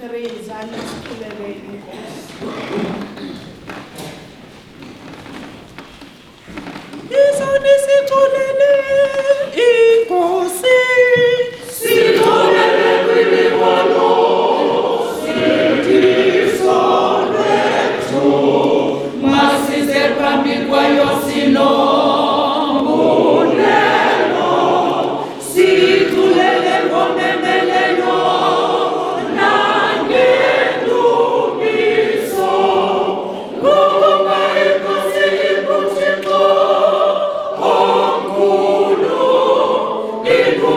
praise alisiphelele inkosi. Izoni sitholele inkosi, sitholele kwimibono, sithi sonethu, masize phambi kwayo sinombulelo, sithulele ngomemelelo nangedumiso, ngoba inkosi ibuthixo omkhulu, inkosi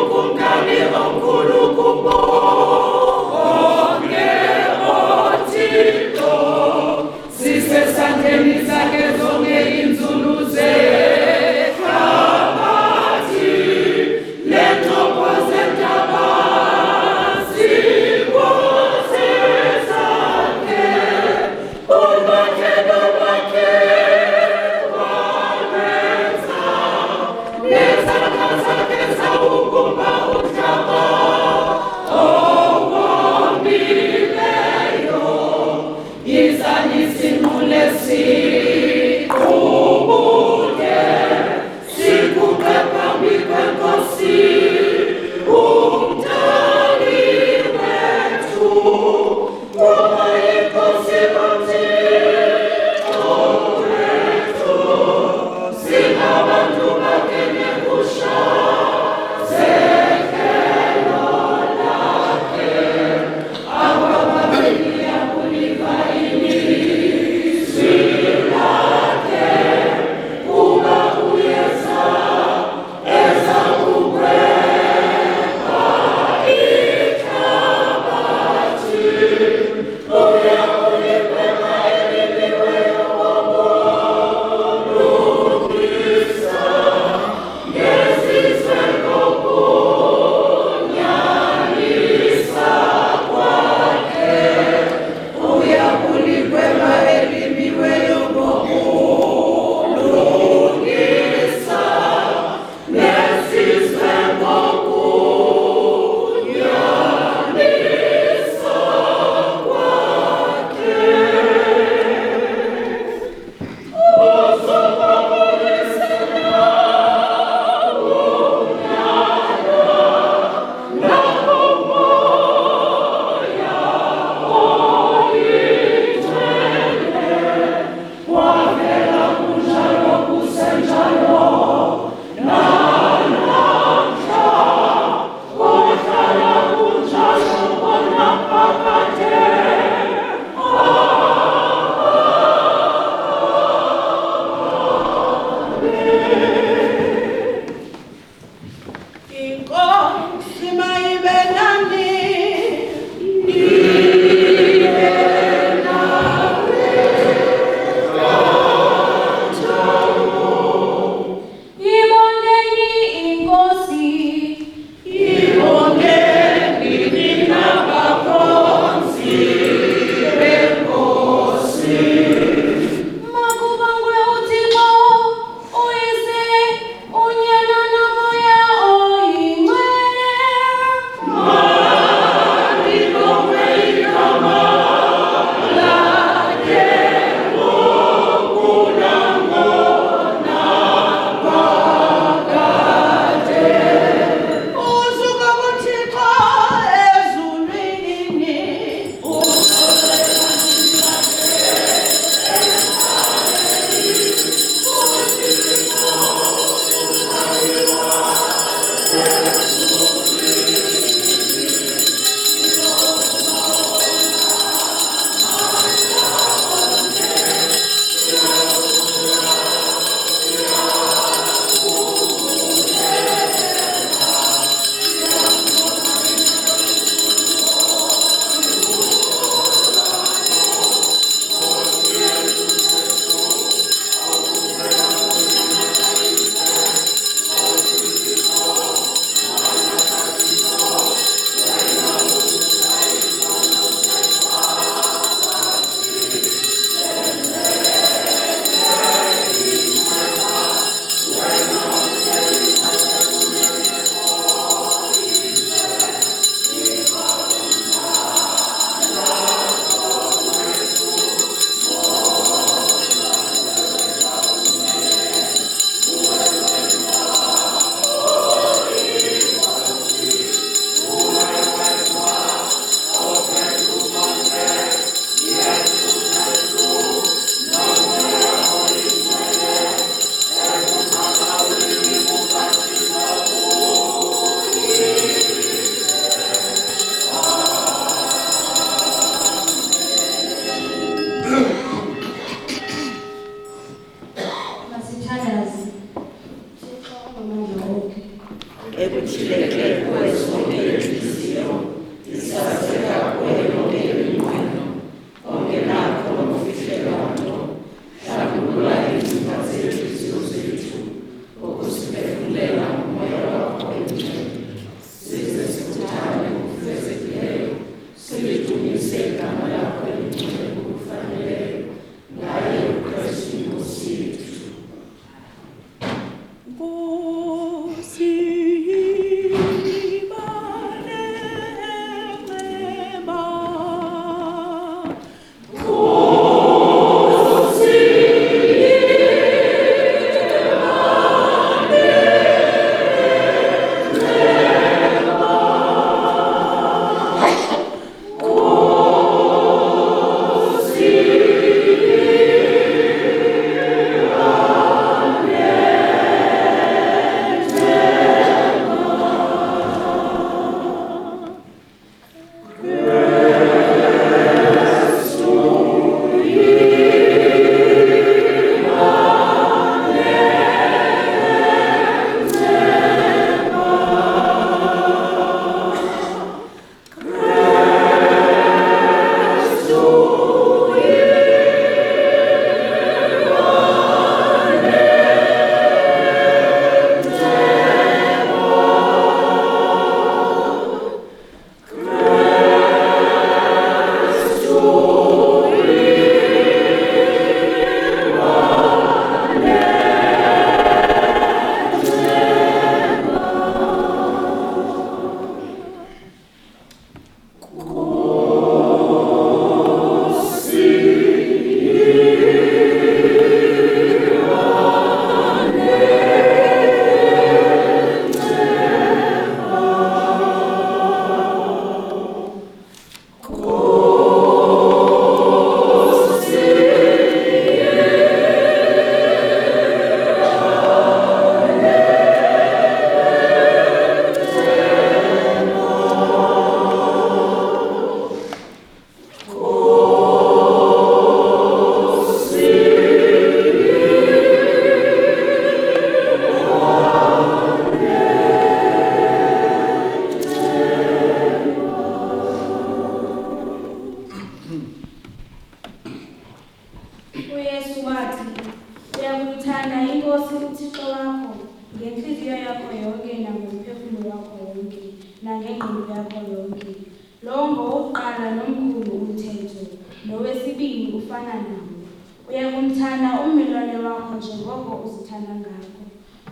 Thanda ummelwane wakho njengoko uzithanda ngako.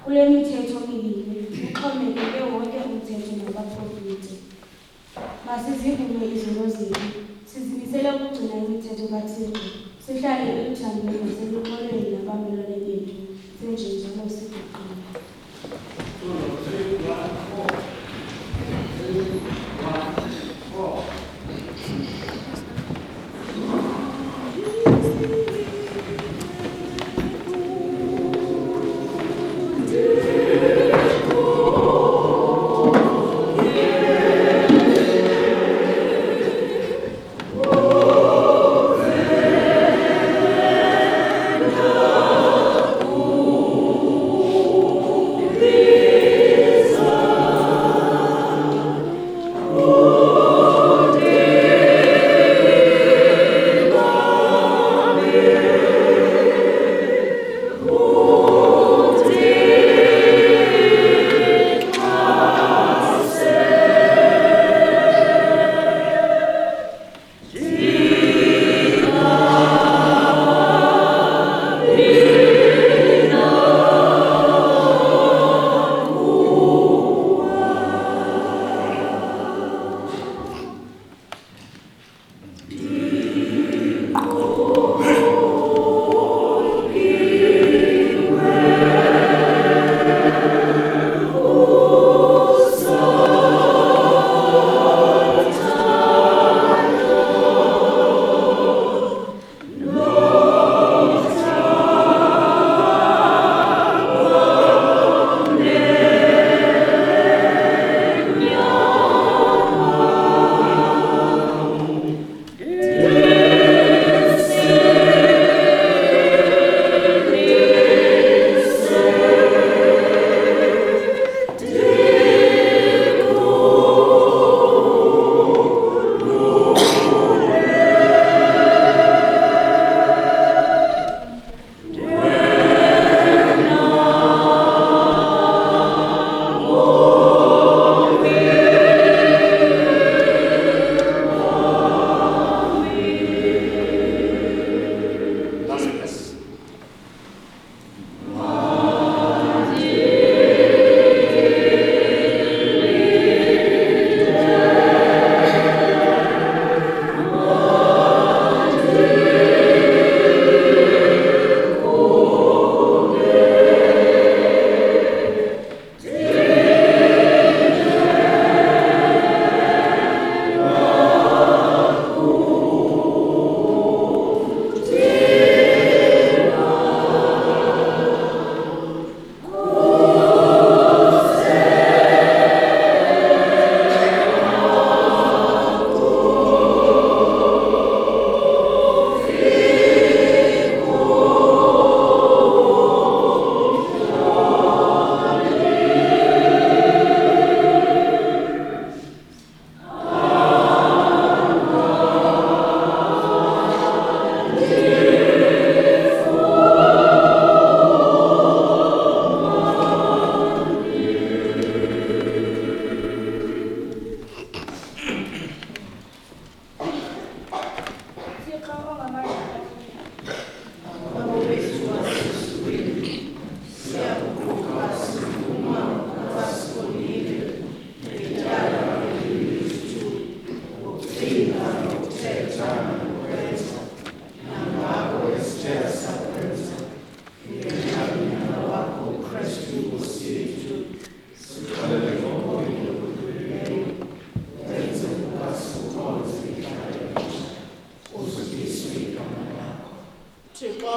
Kule mithetho mibini uxhomekeke wonke umthetho nabaprofeti. Masizivume izono zethu, sizimisele ukugcina imithetho kaThixo, sihlale eluthandweni naseluxolweni nabamelwane bethu, senjenjalo sikuqina.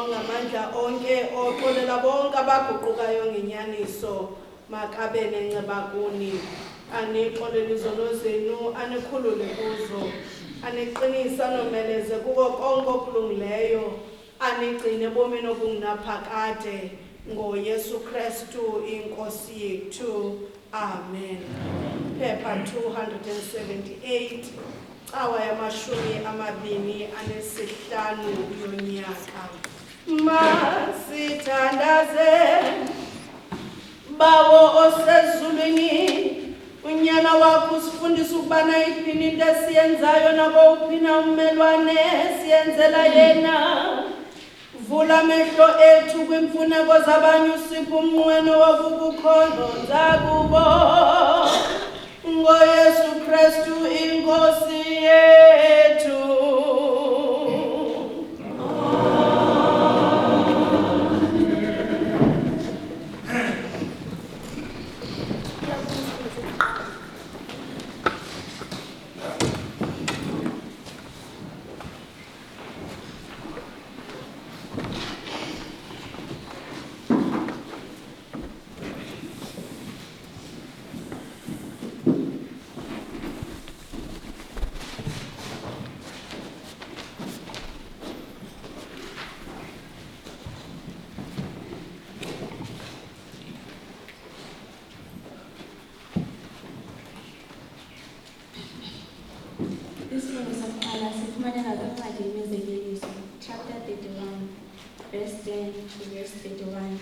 ngamandla onke oxolela bonke abaguqukayo ngenyaniso makabe nenceba kuni anixolele izono zenu anikhulule kuzo aniqinisa nomeleze kuko konke okulungileyo anigcine bomini obungunaphakade ngoYesu Kristu inkosi yethu amen. Phepha 278 cawa yamashumi amabini anesihlanu yonyaka. Masithandaze bawo osezulwini unyana wakho usifundisa ukuba nayiphi into esiyenzayo nako uphina ummelwane siyenzela yena. Vula amehlo ethu kwimfuneko zabanye usipho umnqweno wokukukhonza kubo. NgoYesu Kristu inkosi yethu. Chapter 31, verse 10 to verse 31.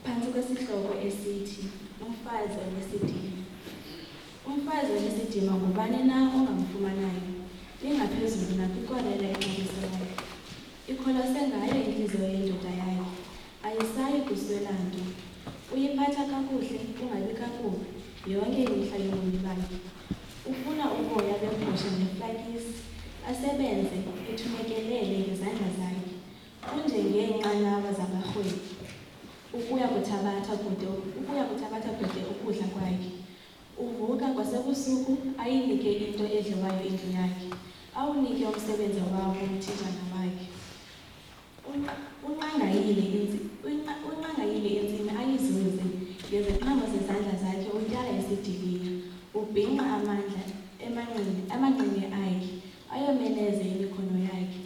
Phansi kwesihloko esithi umfazi onesidima. Umfazi onesidima ngubani na ongamfumanayo? Lingaphezulu nakwinkolelo enxibiselayo. Ikholose ngayo inhliziyo yendoda yayo. Ayisayi kuswela nto. Uyiphatha kakuhle, kungabi kakubi, yonke imihla yobomi bakhe. Ufuna uboya begusha neflakisi, asebenze ethumekelele ngezandla zakhe, kunjengeenqanawa zabarhwebi, ukuya kuthabatha kude ukudla kwakhe. Uvuka kwasebusuku ayinike into edliwayo indlu yakhe, awunike umsebenzi wawo umthijana wakhe. Unqangayile intsimi ayizuze, ngeziqhamo zezandla zakhe utyala isidiliya, ubhinqa amandla emanqini akhe, ayomeleze imikhono yakhe.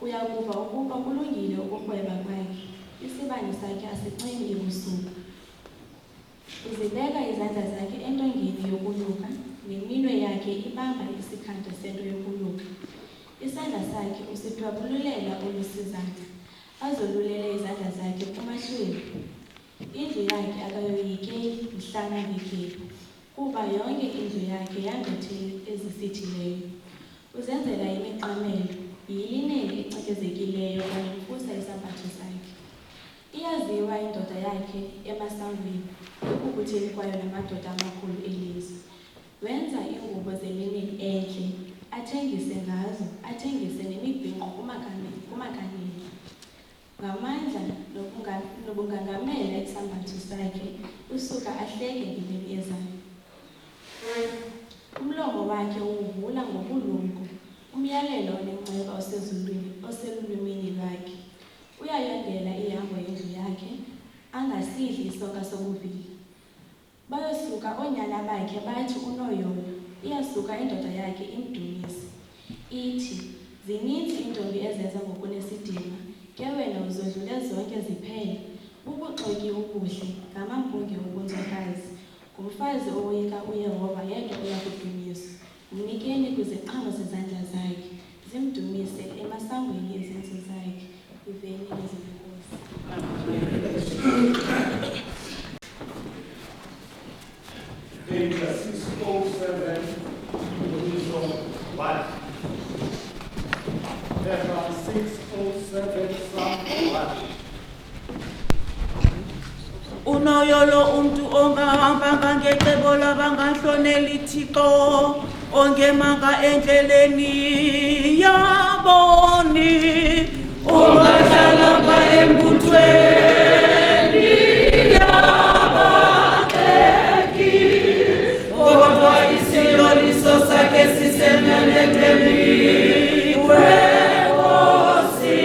Uyakuva ukuba kulungile ukurhweba kwakhe, isibane sakhe asixini ebusuku. Uzibeka izandla zakhe entongeni yokuluka, neminwe yakhe ibamba isikhanto sento yokuluka. Isandla sakhe usidwabululela olusizandla, azolulele izandla zakhe kumahlwempu. Indlu yakhe akayoyikeli mhlana ngekhephu, kuba yonke indlu yakhe yangothe ezisithileyo. Uzenzela imiqamelo, yilineni ecekezekileyo walimfusa isambatho sakhe. Iyaziwa indoda yakhe emasangweni, ekubutheni kwayo namadoda amakhulu elizwe. Wenza iingubo zelineni entle, athengise ngazo, athengise nemibhinqo kumakanini. Ngamandla nobungangamela isambatho sakhe, usuka ahleke ngemini ezayo. Umlomo wakhe uvula ngobulumko, umyalelo onenceba oselulwimini lwakhe. Uyayondela ihambo yendlu yakhe, angasidli isonka sobuvila. Bayosuka oonyana bakhe bathi unoyolo, iyasuka indoda yakhe imdumisa. Ithi, zininzi iintombi ezenza ngokunesidima, ke wena uzodlule zonke ziphele. Bubuxoki ubuhle, ngamampunge ubunzekazi. Ngumfazi owoyika uYehova yedwa uyakudunyiswa. Mnikeni kwiziqhamo zezandla zakhe, zimdumise emasangweni ezintsu zakhe. Iveni lezinkosi. Page 607, Division 1. Page 607, Psalm 1. Unoyolo umntu ongahambanga ngecebo labangahloneli Thixo, ongemanga endleleni yaboni, Ongadlalanga embuthweni yabaxeki, kodwa isiyoliso sakhe sisemnenedweni wenkosi.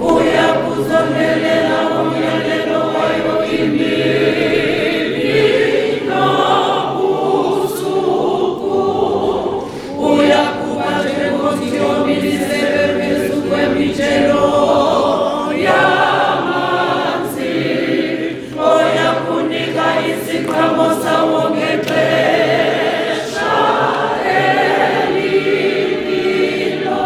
Uyakuzondelela umyalelo wayo imini nobusuku. Uyakuba njengothi yomilisele phezu kwemijelo yamanzi. Uyakunika isiqhamo sawo ngexesha elililo.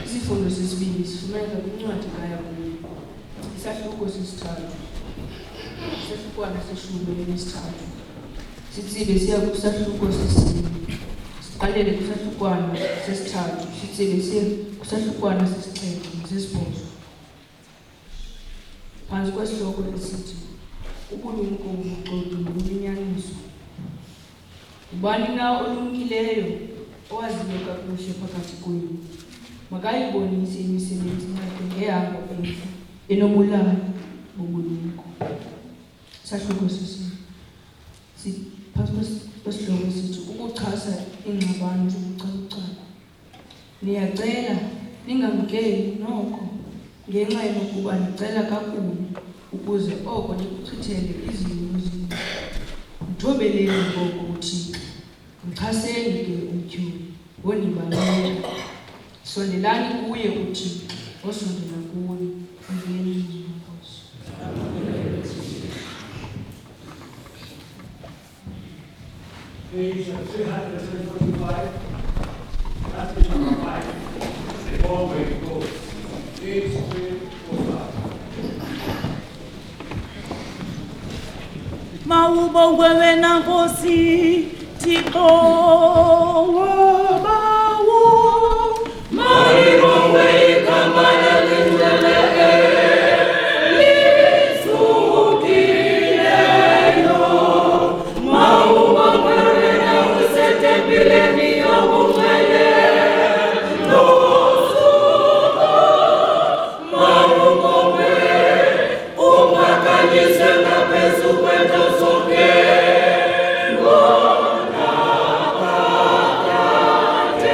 Isifundo sesibili sifumeka kwincwadi kaYakobi, isahluko sesithathu, sehlukwana seshumi elinesithathu. Sitsibe siya kwisahluko sesibili, siqalele kwisahlukwana sesithathu, sitsibe siya kwisahlukwana sesixhenxe nesesibhozo. Phantsi kwesihloko esithi ubulumko bubuxoki nobulinyaniso. Ngubani na olumkileyo owaziyo kakuhle phakathi kwenu? Makayibonise imisebenzi yakhe ngehambo entle enobulali bobulumko. Isahluko sesibili, phantsi kwesihloko sithi ukuchasa iingxabano zobucalucalu. Niyacela ningamkeli noko ngenxa yokuba nicela kakubi ukuze oko nikuchithele izimo zenu. Mthobeleni ngoko uThixo, mchaseni ke umtyholi wonibaleka. Sondelani kuye uThixo, osondela kuye emveni yenkosi. Page 345, that's page number 5. Before we go, page 345. Mawubongwe wena Nkosi Thixo wabawo. Mawubongwe igama elingcwele elisukileyo. Mawubongwe wena usetempileni yobungcwele nosuku. Mawubongwe uphakanyiswe ngaphezu kwento zonke. Ngona phakade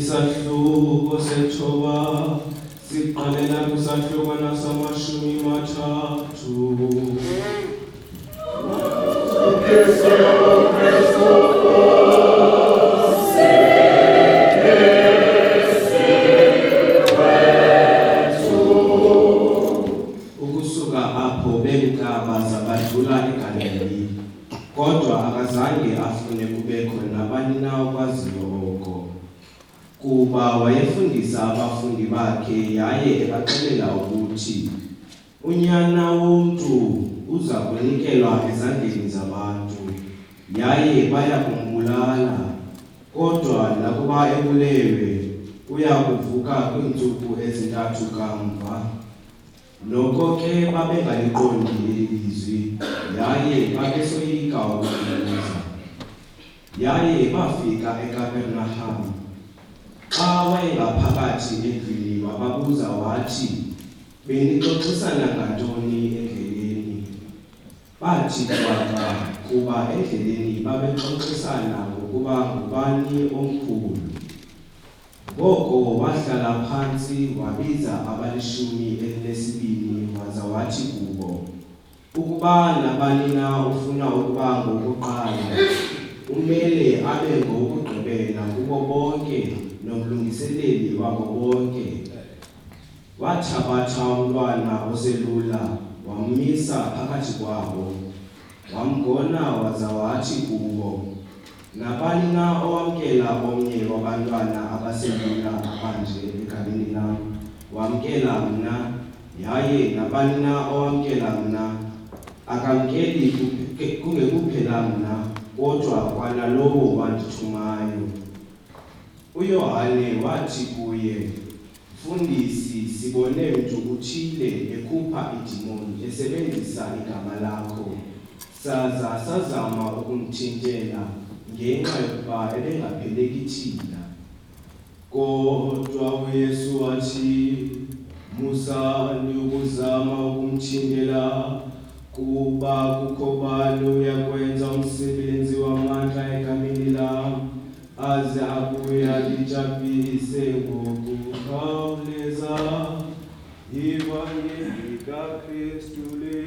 Isahluko sethoba siqalela kwisahlukwana samashumi mathathu. Ukusuka apho bemkabaza badlula eGalili, kodwa akazange afune kubekho nabani na okwaziyo oko, kuba wayefundisa abafundi bakhe yaye ebaxelela ukuthi unyana womntu uza kunikelwa ezandleni zabantu, yaye baya kumbulala, kodwa nakuba ebulewe uya kuvuka kwiintsuku ezintathu kamva. Noko ke babengaliqondi eli lizwi, yaye babesoyika ukulibuza. Yaye bafika eKapernahamu. Xa wayengaphakathi endlwini wababuza wathi, "Benixoxisana ngantoni endleleni?" Bathi kwaba kuba endleleni babexoxisana ngokuba ngubani omkhulu. Ngoko wahlala phantsi wabiza abali12 waza wathi kubo, "Ukuba nabani na ufuna ukuba ngowokuqala, umele abe ngowokugqibela kubo bonke nomlungiseleli wabo bonke." Wathabatha umntwana oselula wammisa phakathi kwabo, wamgona waza wathi kubo, "Nabani na owamkela omnye wabantwana abaselula abanje egameni lam, wamkela mna, yaye nabani na owamkela mna, akamkeli kungekuphela mna, kodwa kwanalowo wandithumayo." UYohane wathi kuye, "Mfundisi, sibone mntu uthile ekhupha idimoni esebenzisa igama lakho, saza sazama ukumthintela ngenxa yokuba ebengapheleki thina." Kodwa uYesu wathi, "Musani ukuzama ukumthintela, kuba kukho bani uyakwenza umsebenzi wamandla egameni lam, aze abuya lijabhise ngokukhawuleza. Ivangeli kaKristu le."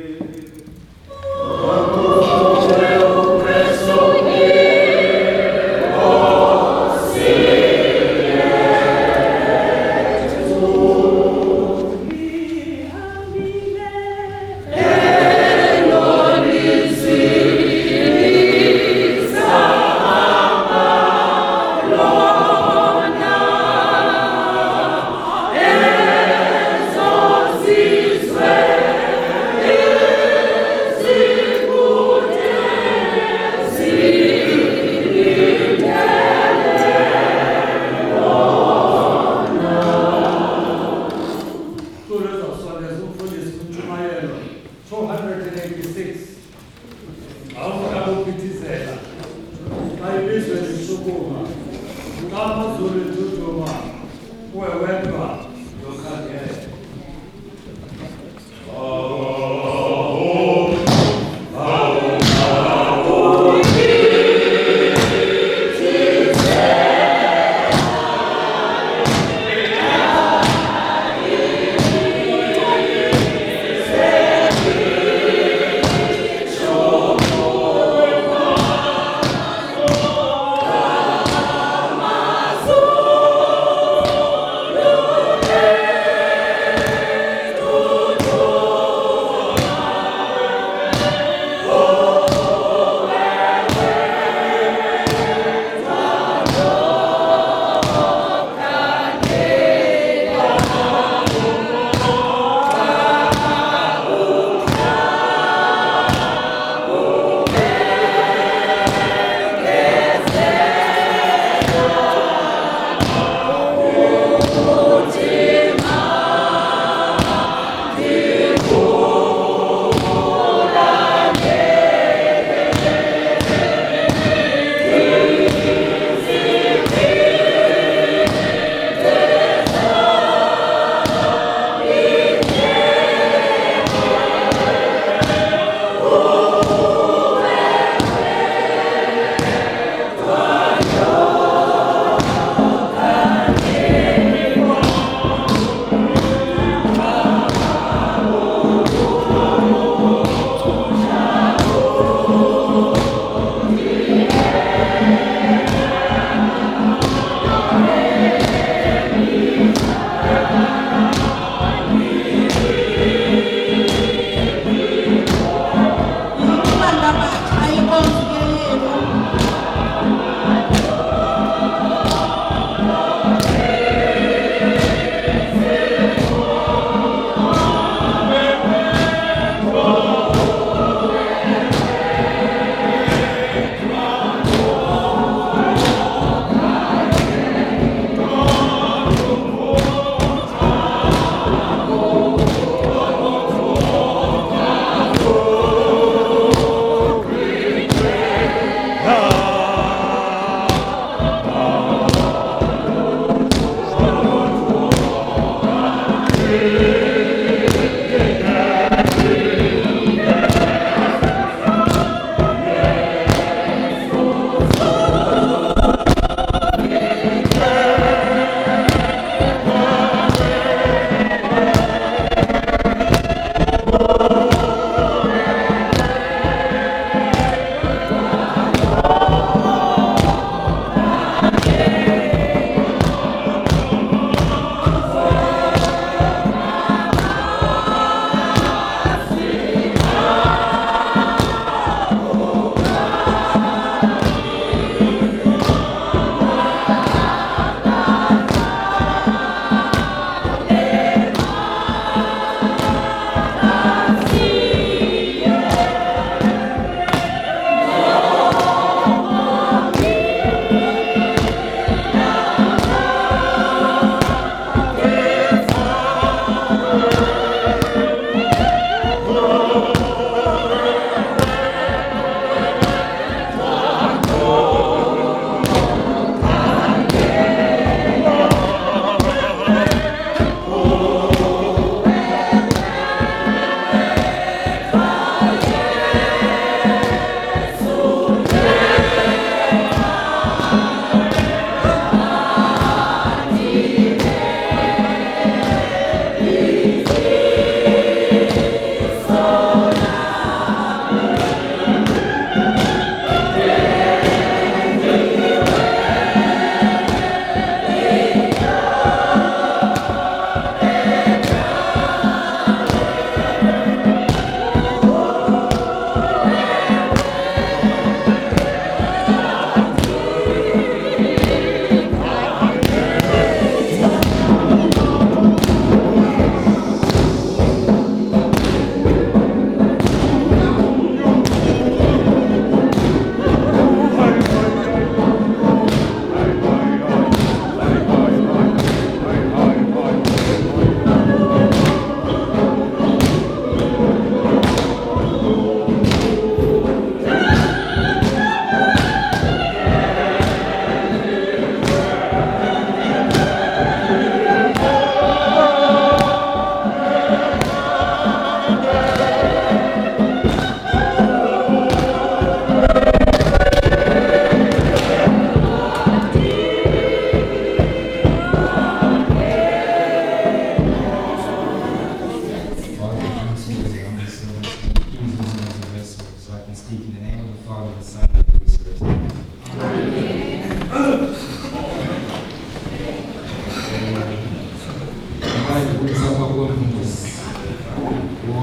Sapa kuMfundisi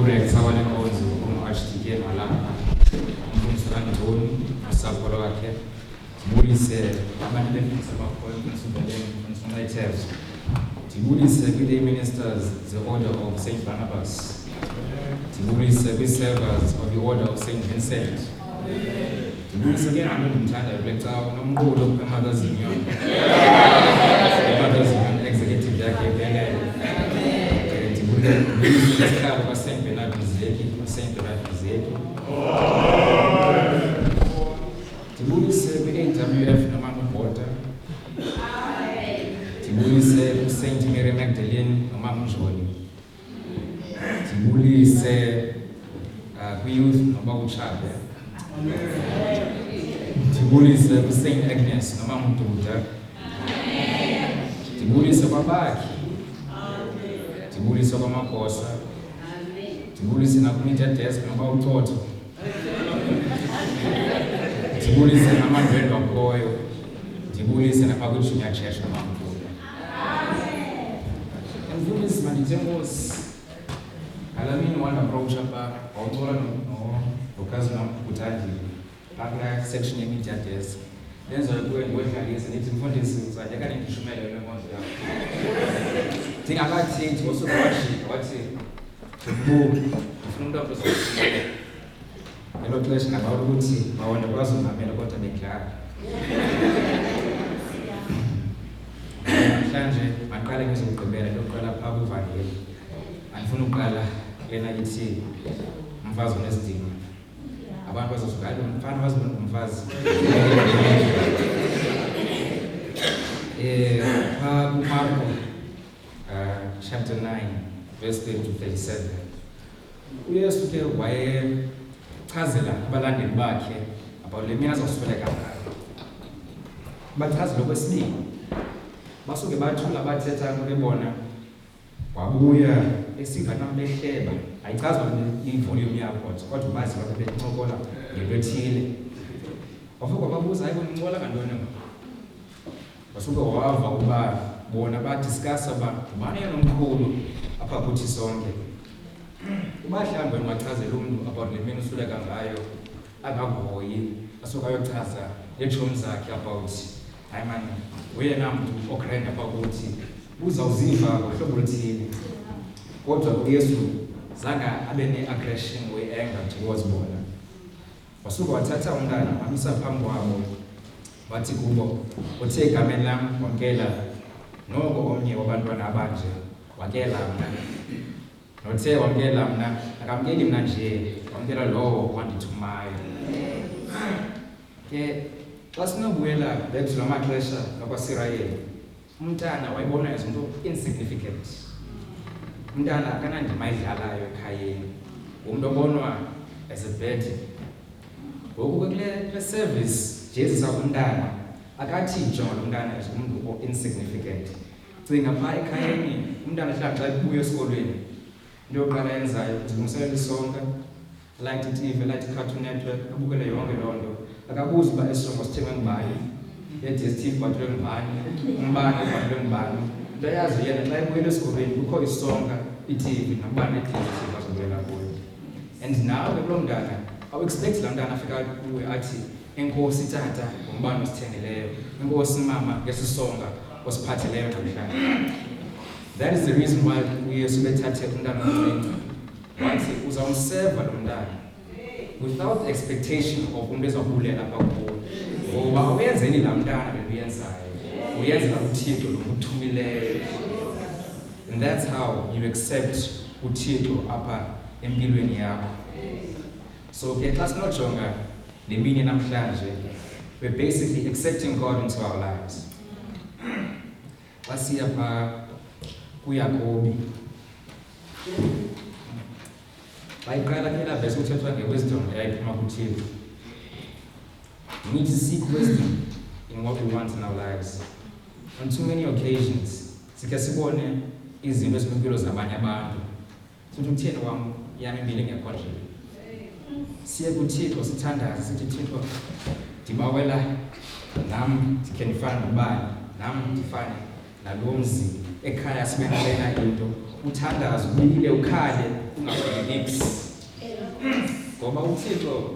uRex Awalenkonzo uMarchdeacon walapha uMfundisi Antoni nosapho lwakhe. Ndibulise abantu bemfundisi abakhona uMfundisi uBeleng, uMfundisi uNaitev. Ndibulise kwii-lay ministers ze-Order of St. Barnabas. Ndibulise kwii-servers of the Order of St. Vincent. Ndibulise ke nalo ndimthandayo kule cawa nomqulu eMakazinyoni. eMakazinyoni executive yakhe ephelele. Ndibulise isihlalo kwaSt. Bernard Mzeki, uSt. Bernard Mzeki. Ndibulise kwi-AWF noMama Bota. Ndibulise uSt. Mary Magdalene noMama Mjoli. Ndibulise kwi-youth noBakutshabe. Ndibulise kuSt. Agnes noMama Mduda. Ndibulise kwabakhi. Ndibulise kwamagosa. Ndibulise nakuMedia Desk noBawuthotho. Ndibulise namandwendwe akhoyo. Ndibulise nakwakwi-Junior Church noMamkhulu. Mfundisi mandithe Nkosi. Alamini wan-approach apha wawucola nokazi uThandile apha section ye-Media Desk. Lenzo kuwe ndiwedlalise ndithi Mfundisi uzanyeka nendishumele le nkonzo yakho. Ndingakathethi ngosuku wajika wathi ndibuke ndifuna umntu aphozoshumele. Ngelo xesha ngabawela ukuthi bawona kwazi umamela kodwa bedlala. Namhlanje maqale ngizokugqibela lokuqala phaa kwivangeli. Andifuna ukuqala lena ithi umfazi onesidima. Abantu bazosuka lo mfana wazi umfazi. Phaa kuMarko chapter 9 verse 30 to 37. uYesu ke wayechazela abalandeli bakhe about le mina azosweleka ngayo. Bachaza lokwesibini. Basuke bathula bathetha kubona. Wabuya esingathi behleba. Ayichazwa i-volume yakho kodwa bazi babe bencokola ngento ethile. Wafika babuza hayi kuncokola ngantoni ngoba. Basuke wava ukuba bona badiscuss ubani nomkhulu apha kuthi sonke. Ubahlangwe machazela umuntu about le mina usuleka ngayo akagoyi. Asuka ayochaza lechomi zakhe about hayi man uyena umuntu okrenda apha kuthi uzawuziva ngohlobo oluthile. Kodwa uYesu zange abe ne-aggression we-anger towards bona. Wasuka wathatha umntana wamisa phambi kwabo. Wathi kubo, uthe egameni lam wamkela noko omnye wabantwana abanje wakela mna. Nothe wamkela mna akamkeli mna nje wamkela lowo wandithumayo. Ke xa sinobuyela back to lamaxesha akwaSirayeli, umntana wayibona as umuntu insignificant. Umntana akanandima ayidlalayo ekhayeni. Umuntu obonwa as a burden. Ngoku kule service Jesus umntana akathi jonga lo mntana as umuntu insignificant. Cinga phaa ekhayeni umntana mhlawumbe xa ebuya esikolweni into yokuqala yenzayo uzilungiselela isonka, light i-TV, light i-Cartoon Network, abukele yonke loo nto. Akabuzi uba esongo sithengwe ngubani, ye-DStv ibhatalwe ngubani, umbane ubhatalwe ngubani. Into yazi yena xa ebuyela esikolweni kukho isonka, i-TV nabani ne-DStv azobuyela kuyo. And nawe kuloo mntana awu-expect laa mntana afika kuwe athi enkosi tata ngombani osithengeleyo, enkosi mama ngesisonga osiphatheleyo namhlanje. That is the reason why uYesu bethathe umntana omncinci wathi uzawumseva lo mntana without expectation of umntu ezakubulela apha kuwo. Ngoba awuyenzeli laa mntana le nto uyenzayo, uyenzela uThixo lo mthumileyo. And that's how you accept uThixo apha empilweni yakho. So ke xa sinojonga le mini namhlanje, we're basically accepting God into our lives. Xa siya phaa kuYakobi, bayiqala ke laa verse kuthethwa nge-wisdom eyayiphuma kuThixo. We need to seek wisdom in what we want in our lives. On too many occasions, sikhe sibone izinto ezimpilo zabanye abantu. Sithi uThixo wam yami impilo engekho nje. Siye kuThixo sithandaze sithi Thixo ndibawela nam ndikhe ndifane nobani, nam ndifane nalo mzi ekhaya sibenalena into uthandaza ubile ukhale ungafiki ngoba uThixo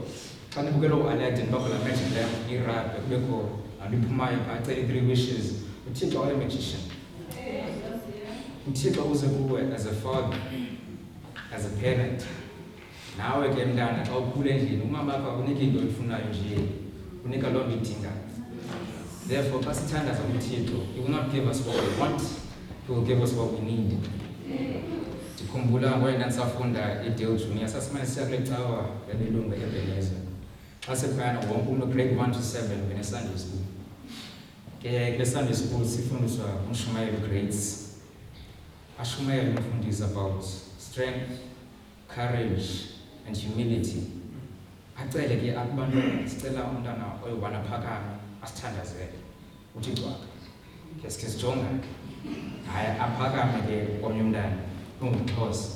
xa nibukela u-Aladdin bakho la magic lamp irabhe kubekho aliphumayo acele 3 wishes. uThixo waye-magician. uThixo uze kuwe as a father, as a parent. Nawe ke mntana xa ukhula endlini umama wakho akunika into oyifunayo nje, unika loo nto idingayo. Therefore xa sithandaza uThixo, he will not give us what we want, he will give us what we need. Ndikhumbula ngoye ndandisafunda eDale Junior sasimane siya kule cawa yabelungu eBenezer. Xa sephayana wonke umntu grade 1 to 7 bene-Sunday school. Ke kule Sunday school sifundiswa uMshumayeli grades. Ashumayeli umfundisa about strength, courage and humility. Acele ke akubantu sicela umntana oyobana phakame asithandazele uThixo wakhe. Ke sikhe sijonga hayi aphakame ke komnye umntana ungumXhosa.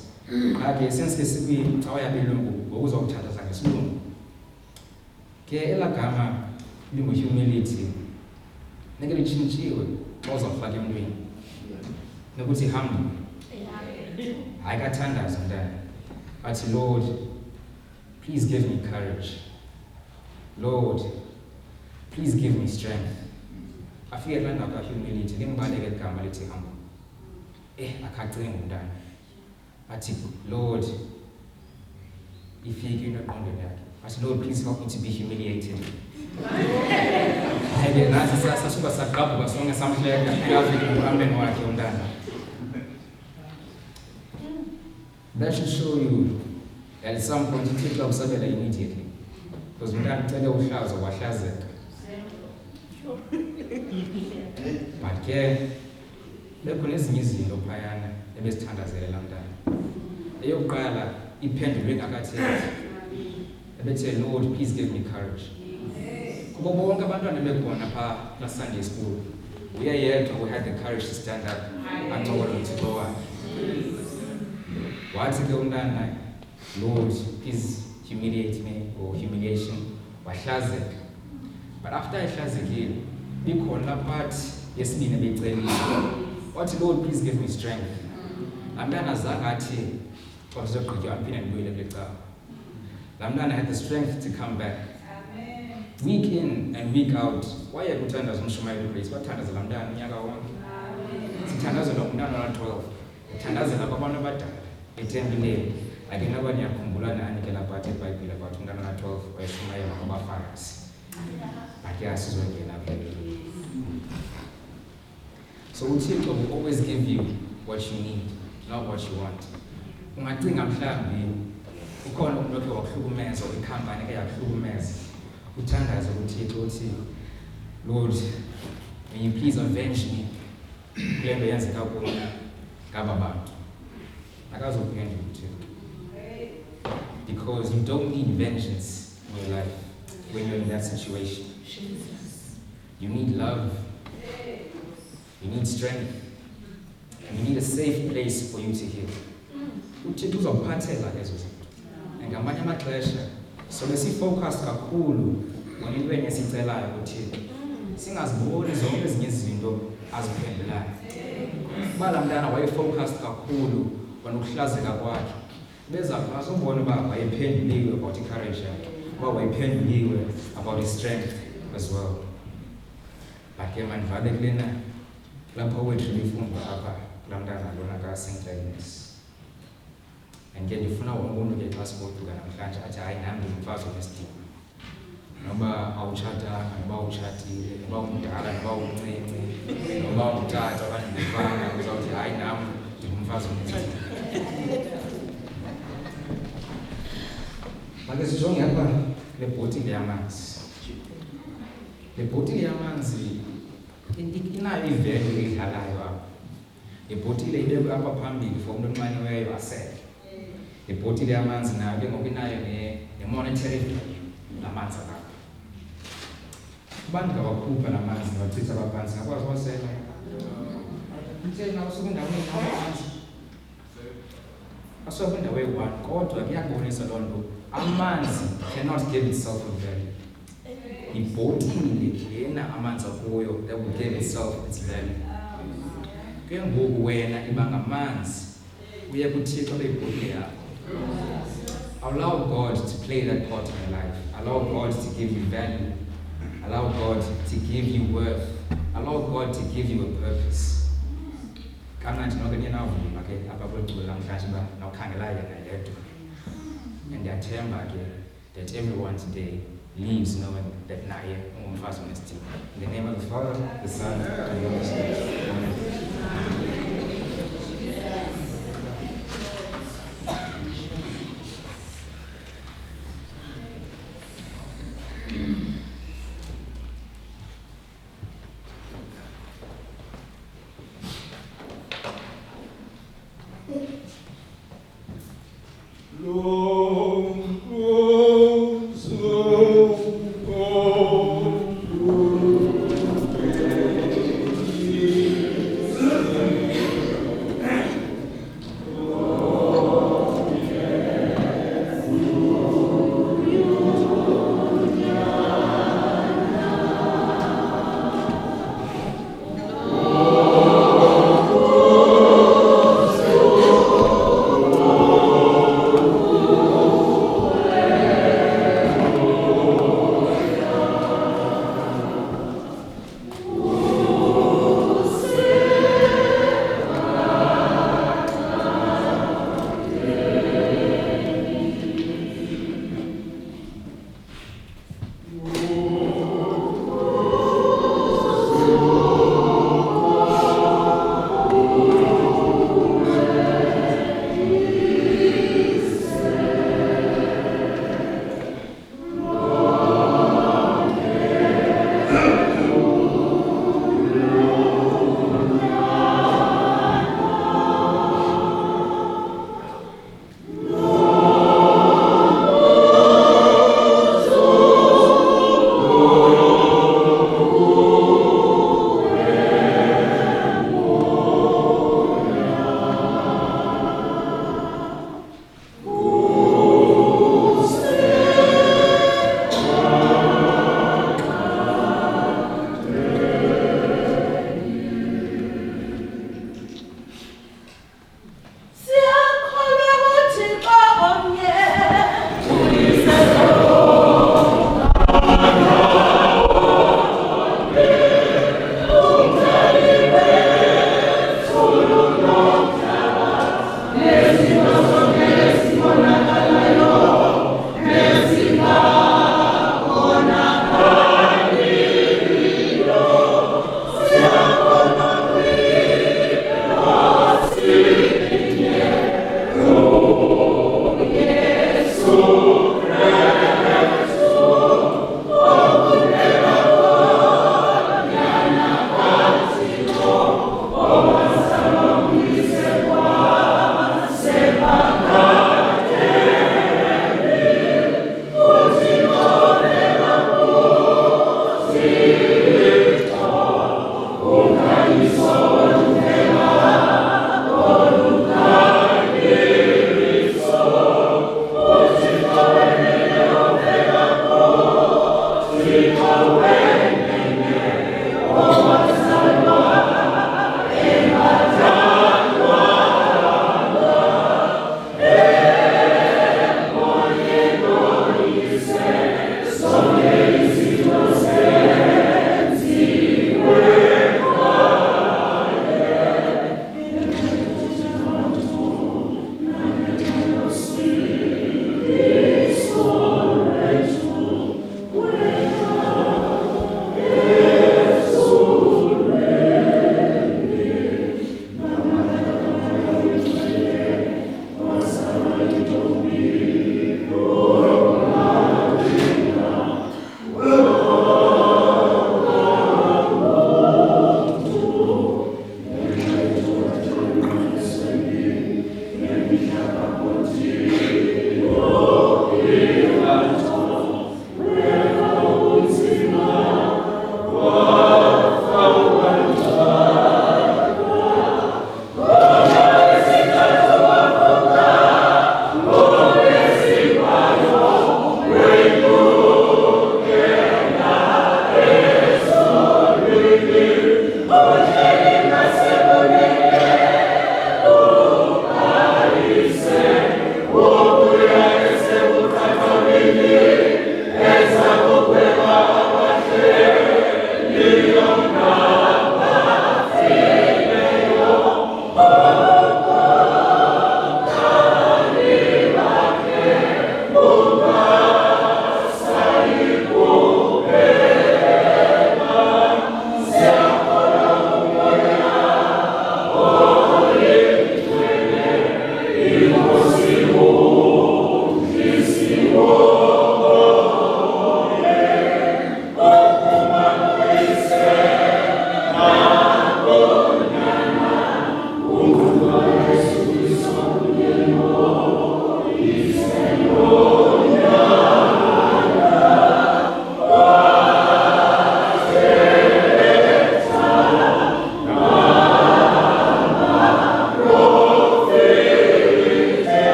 Ake sense sicawa yabelungu ngokuzokuthandaza ngesilungu. Ke elagama lingu-humility neke litshintshiwe xa uzawufaka emntwini nokuthi humble. Hayi kathandaza umntana athi, Lord, please give me courage. Lord, please give me strength. Afike la ndawo ka-humility limbaleke igama lithi humble. Akacinga umntana athi, Lord, ifike into eqondweni yakhe athi, Lord, please help me to be humiliated. Hayi nathi sasuka sagqabhuka sonke samhleka uyafika emqameni wakhe umntana. That should show you that at some point uThixo ukusabela immediately. Because umntana ucele uhlazo wahlazeka. But ke bekhona ezinye izinto phayana ebezithandazela mntana. Eyokuqala iphendulwe ngakathethi. Ebethe, Lord, please give me courage. Kubo bonke abantwana bekhona phaa Sunday school, uye yedwa who had the courage to stand up ancokola uThixo wakhe. Wathi ke umntana, Lord, please humiliate me, or humiliation, wahlazeka. But after ehlazekile, bikhona part yesibini ebeyicelile. Wathi, Lord, please give me strength. Laa mntana azange athi xa ndizogqitywa ndiphinde ndibuyele kule cawa. Laa mntana had the strength to come back. Week in and week out, waye kuthandaza uMshumayeli Grace, wathandaza laa mntana unyaka wonke. Sithandazela umntana ona-12, uthandazela kwabantu abadala etempileni. Ake naba niyakhumbula nani ke lapha eBhayibhile about umntana ona-12 wayeshumayela kwabaFarisi. Ake asizongena phela. So uThixo will always give you what you need, not what you want. Ungacinga mhlawumbi ukhona umuntu okhe wakuhlukumeza, ikhampani ke yakuhlukumeza. Uthandaza uThixo uthi, Lord, may you please avenge me kule nto yenzeka kuyo ngaba bantu. Akazophendula uThixo. Because you don't need vengeance in your life when you're in that situation. You need love. You need strength. And you need a safe place for you to heal. uThixo uzawuphathela ezo zinto. Ngamanye amaxesha sobe sifocused kakhulu ngento esicelayo kuThixo, singaziboni zonke ezinye izinto aziphendulayo. Kuba laa mntana wayefocused kakhulu kwanokuhlazeka kwakhe, beza bazobona uba wayephenduliwe about i-courage yakhe, uba wayephenduliwe about his strength as well. But ke mandivale kulena lapha poetry lifundwa apha kulaa mntana lona ka-St. Agnes. And ke ndifuna wonke umntu ke xa sigoduka namhlanje athi hayi nam ndingumfazi onesidima. Noba awutshatanga, noba utshatile, noba umdala, noba umncinci, noba ungutata okanye ungumfana, uzawuthi hayi nam ndingumfazi onesidima. Make sijonge apha le bhotile yamanzi. Le bhotile yamanzi inayo ivelu eyidlalayo apha. Le bhotile ibekwe apha phambili for umntu onxaniweyo asele. Le bhotile yamanzi nayo ke ngoku inayo ne-monetary value namanzi apha. Abantu ngabakhupha namanzi ngabachitha abaphantsi ngakwazi wasela. Mthena usuke endaweni namanzi. Asuke endawo eyi-1 kodwa kuyabonisa loo nto. Amanzi cannot give itself a value. Ibhotile lena amanzi akuyo that will give itself its value. ke ngoku wena iba ngamanzi uye kuThixo beyibhotile yakho. Allow God to play that part in your life. Allow God to give you value. Allow God to give you worth. Allow God to give you a purpose. Kamnandi nonke ninavuma ke apha kweculo namhlanje uba nawukhangelayo yena yedwa. And ndiyathemba ke that everyone today leaves knowing that naye ungumfazi onesithembu. In the name of the Father, the Son, and the Holy Spirit. Amen.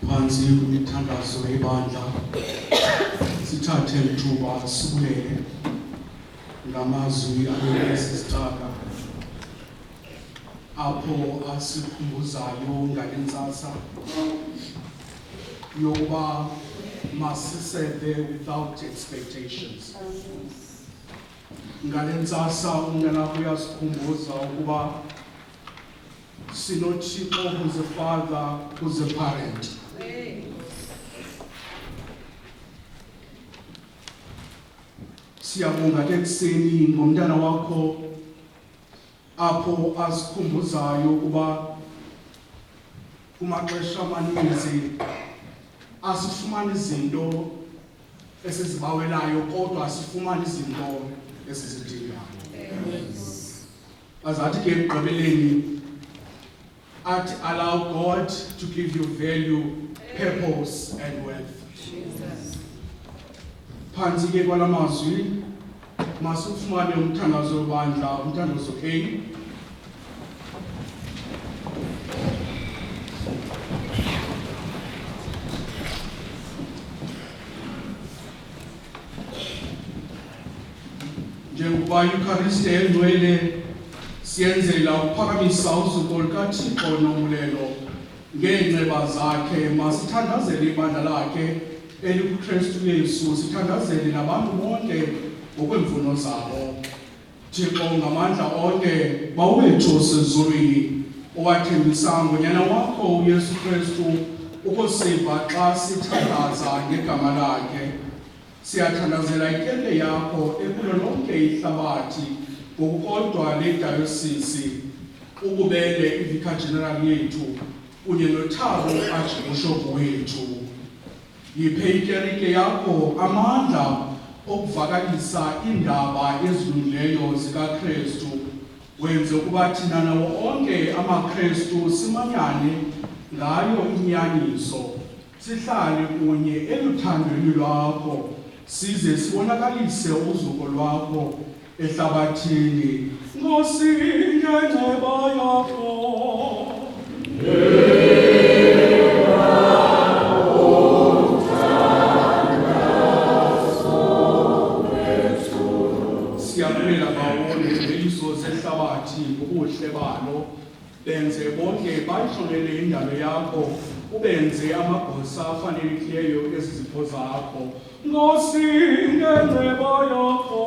Phansi imithandazo yebandla sithathe ithuba sibulele ngamazwi alesisitaka apho asikhumbuzayo ngale ntsasa yokuba masiseve without expectations. Ngale ntsasa umntanakho uyasikhumbuza ukuba sinoThixo who's a father, who's a parent. Siyabonga ke ekuseni ngomntana wakho apho asikhumbuzayo ukuba kumaxesha amaninzi asifumani izinto esizibawelayo kodwa asifumani izinto esizidingayo. Azathi ke ekugqibeleni athi allow God to give you value, purpose and wealth. Phansi ke kwala mazwi masifumane umthandazo webandla, umthandazo A. Njengoba iEucharist engcwele siyenzela ukuphakamisa usuku lukaThixo nomulelo ngeenceba zakhe, masithandazele ibandla lakhe elikuKristu Yesu, sithandazele nabantu bonke ngokwemfuno zabo. Thixo ngamandla onke bawethu osezulwini owathembisa ngonyana wakho uYesu Kristu ukusiva xa sithandaza ngegama lakhe. Siyathandazela ityele yakho ekulo lonke ihlabathi ngokukodwa ledayosisi, ukubele iVicar General yethu kunye noThabo Archbishop wethu. Yiphe ityerike yakho amandla okuvakalisa iindaba ezilungileyo zikaKristu. Wenze ukuba thina nawo onke amaKristu simanyane ngayo inyaniso, sihlale kunye eluthandweni lwakho, size sibonakalise uzuko lwakho ehlabathini. Nkosi ngenceba yakho. Siyabonela bawone ngeliso zehlabathi ngobuhle balo, benze bonke bayihlonele indalo yakho, ubenze amagosa afanelekileyo ezizipho zakho. Nkosi ngenceba yakho.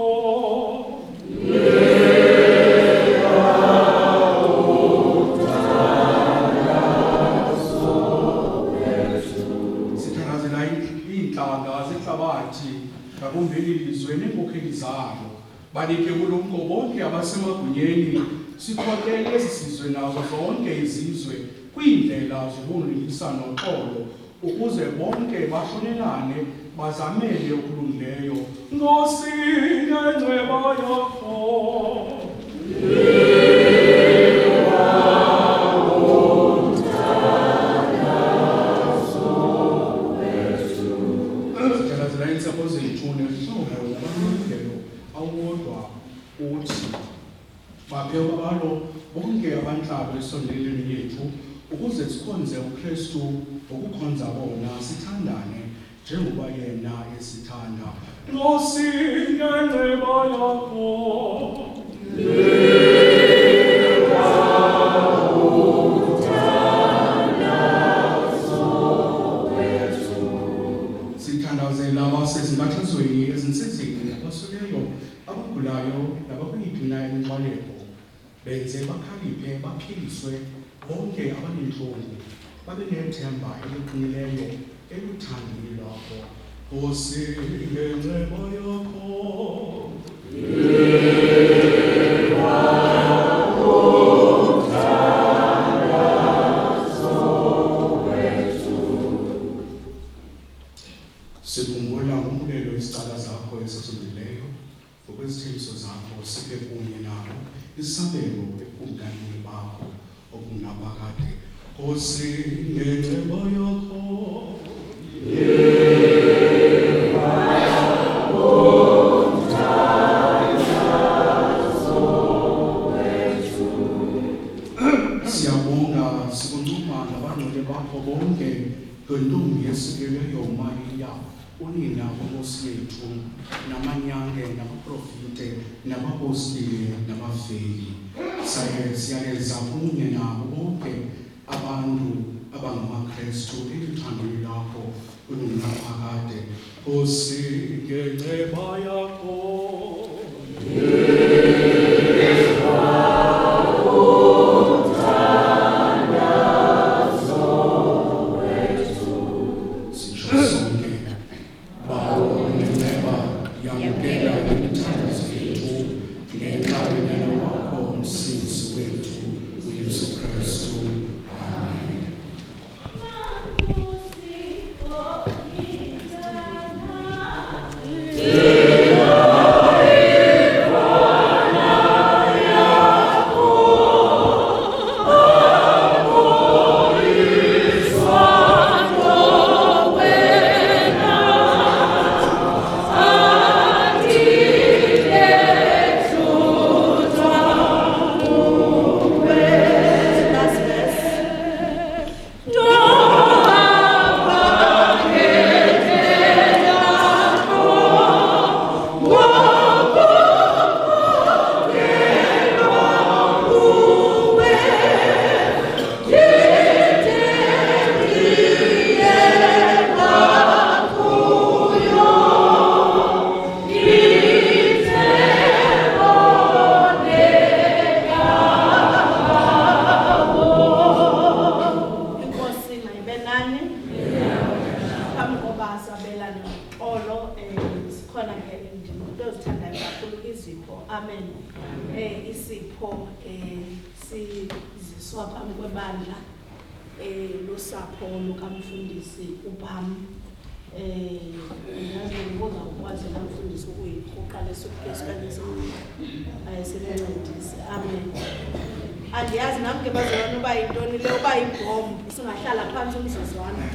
Sithandazela iintlanga zehlabathi ngakumbi ilizwe neenkokheli zalo, banike ulumko bonke abasemagunyeni, sikhokele esi sizwe nazo zonke izizwe kwiindlela zobulungisa noxolo, ukuze bonke bahlonelane bazamele okulungileyo. Nkosi ngenceba yakho. Sithandazela iintsapho zethu nezihlobo nabalulekelo awodwa uthi baphe abalo bonke abantlalo esondelelweni yethu, ukuze sikhonze uKristu ngokukhonza bona, sithandane njengoba yena esithanda. Nkosi ngenceba yakho. Sithandazela abasezinkathazweni ezinsizini nabasuleyo, abagulayo nabakwiyiphi na inkxwaleko, benze bakhaliphe baphiliswe bonke abanentlungu, babe nethemba eliqinileyo eluthandweni lwakho. Nkosi ngenceba yakho. Sikhumbula ngomlelo izicala zakho ezisondileyo, ngokwezithembiso zakho siphe kunye nabo isabelo ekumkanini bakho okungaphakade. Nkosi ngenceba yakho. Siyabonga sikuncoma nabangcwele bakho bonke yontombi yesikelweyo uMariya, unina uNkosi yethu, namanyange, nabaprofite, nabapostile, nabafeli. Siyaleza kunye nabo bonke abantu abangamaKristu elithandweni lakho unaphakade. Usikeleba yakho. Andiyazi nami ke bazalwane uba yintoni le, uba yibhombu singahlala phansi umzuzwana.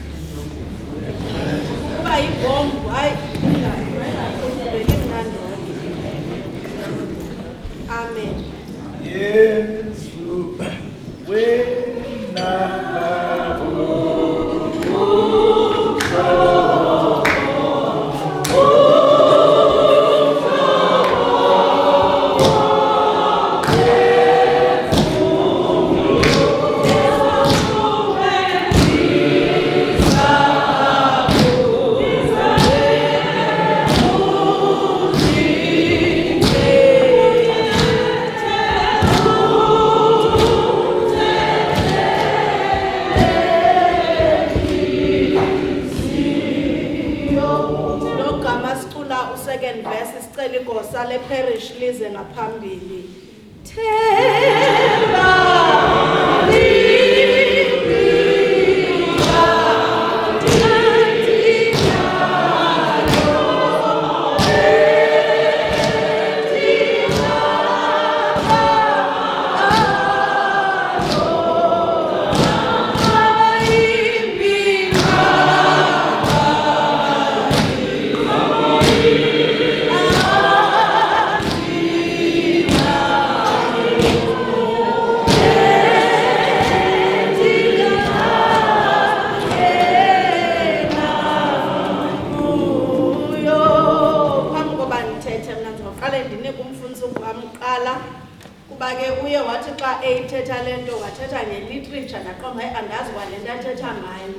Uba yibhombu hayi belimnandi. Amen. Yesu wena le parish lize ngaphambili. Themba ethetha lento wathetha ngeliterature naqomba andazi kwalento athetha ngayo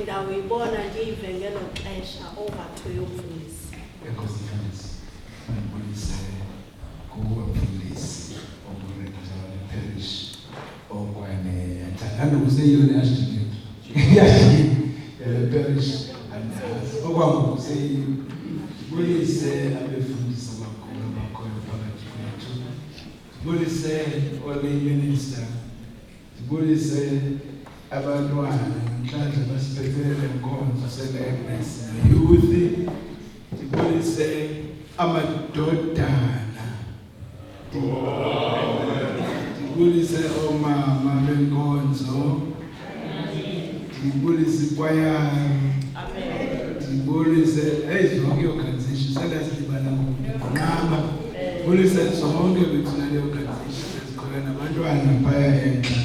ndawuyibona ndiyive ngelo xesha over to yomfundisi. Enkosi mfundisi mandibonise kuwe mfundisi oburekeza parish okwane athanda kuseyona yashikethu parish okwangu kuseyibonise abefundisi abakhulu abakhona phakathi kwethu. Sibonise ole-minister, sibonise abantwana namhlanje basiphethe lenkonzo se-Agnes youth, sibonise amadodana, sibonise omama benkonzo, sibonise ikwayari, sibonise zonke i-organization selazilibala ngokunqaba. Sibonise zonke bethu nale organization ezikhona nabantwana phaya enxa.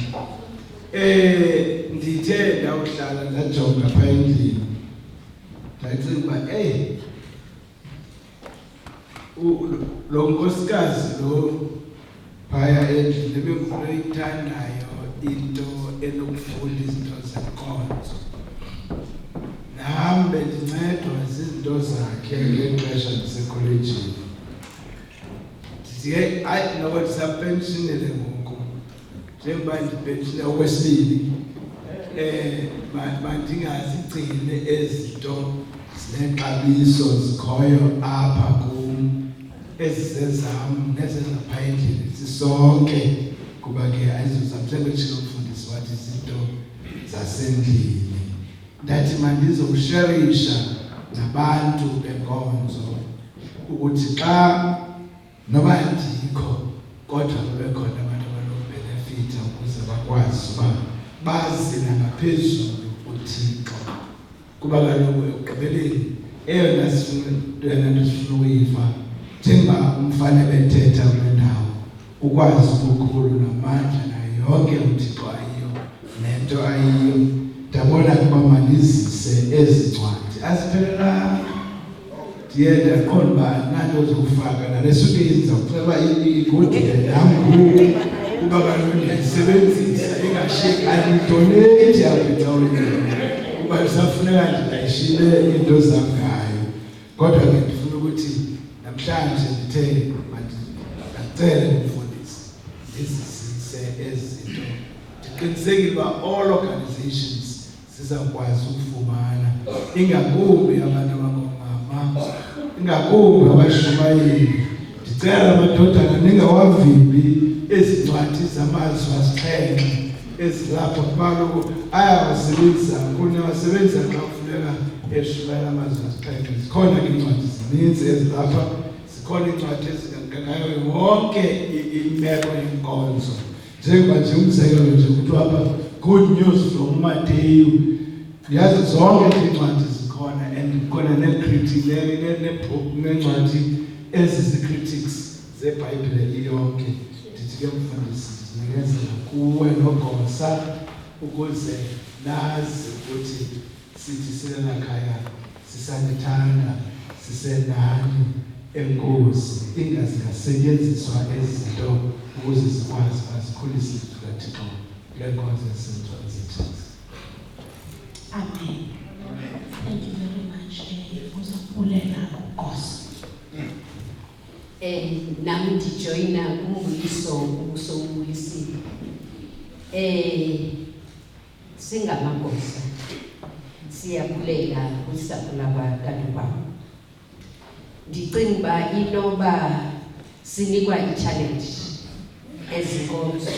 ndithe ndawuhlala ndajonga phaa endlini ndacinga uba lo nkosikazi lo phaya endlini ebekuyithandayo into enokufunda izinto zenkonzo. Nam bendincedwa zizinto zakhe ngexesha ndisekholejini. Ndithi hayi noba ndisapensionile ngoku njengoba ndipenshine okwesibili mandingazigcine ezinto zinexabiso zikhoyo apha kum ezizezam nezezapha endlini sisonke kuba ke ayizozam njengotshilo umfundisi wathi izinto zasendlini. Ndathi mandizowusherisha nabantu benkonzo ukuthi xa noba ndikho kodwa kube khona abantu abanokubhenefitha ukuze bakwazi uba bazi nangaphezulu uThixo. Kuba kaloku ekugqibeleni eyona nto sifuna uyiva njengoba umfana bethetha kule ndawo ukwazi ubukhulu namandla nayo yonke uThixo ayiyo nento ayiyo. Ndabona ukuba mandizise ezi ncwadi aziphelelanga. Ndiye ndaqonda uba nanto zokufaka nalesuke izawucela uba igodile nam ngoku kuba kaloku ndiyayisebenzisa ingashiyeki andidoneyiti apha ecaweni kuba ndisafuneka ndilayishile iinto zam ngayo. Kodwa ke ndifuna ukuthi namhlanje ndithe mandicele umfundisi ndizisise ezi zinto. Ndiqinisekile uba all organizations zizawukwazi ukufumana, ingakumbi abantu abangoomama, ingakumbi abashumayeli. Ndicela amadodana ningawavimbi ezi ncwadi zamazwi asixhenxe ezilapha kuba kaloku ayawasebenzisa kunawasebenzisa xa kufuneka eshumayela amazwi asixhenxe. Zikhona ke iincwadi zininzi ezilapha, zikhona iincwadi ezingayo yonke imeko yenkonzo. Njengoba nje umzekelo nje kuthiwa apha good news from Matthew. Yazi zonke iincwadi zikhona and khona ne-critic neencwadi ezi-critics zeBhayibhile iyonke. Ndithi ke mfundisi ndinikezela kuwe nogosa ukuze nazi ukuthi sithi silelakhaya sisanithanda sisenani enkosi ingasetyenziswa ezi zinto ukuze zikwazi bazikhulise kaThixo lenkonzo esenziwa zethu. Amen. Thank you very much. Uzakubulela ugosa. Nami ndijoyina kumbuliso ubusowubulisile. Singamagosa siyabulela kusapho labantu babo. Ndicinga uba inoba sinikwa i-challenge ezinkonzo.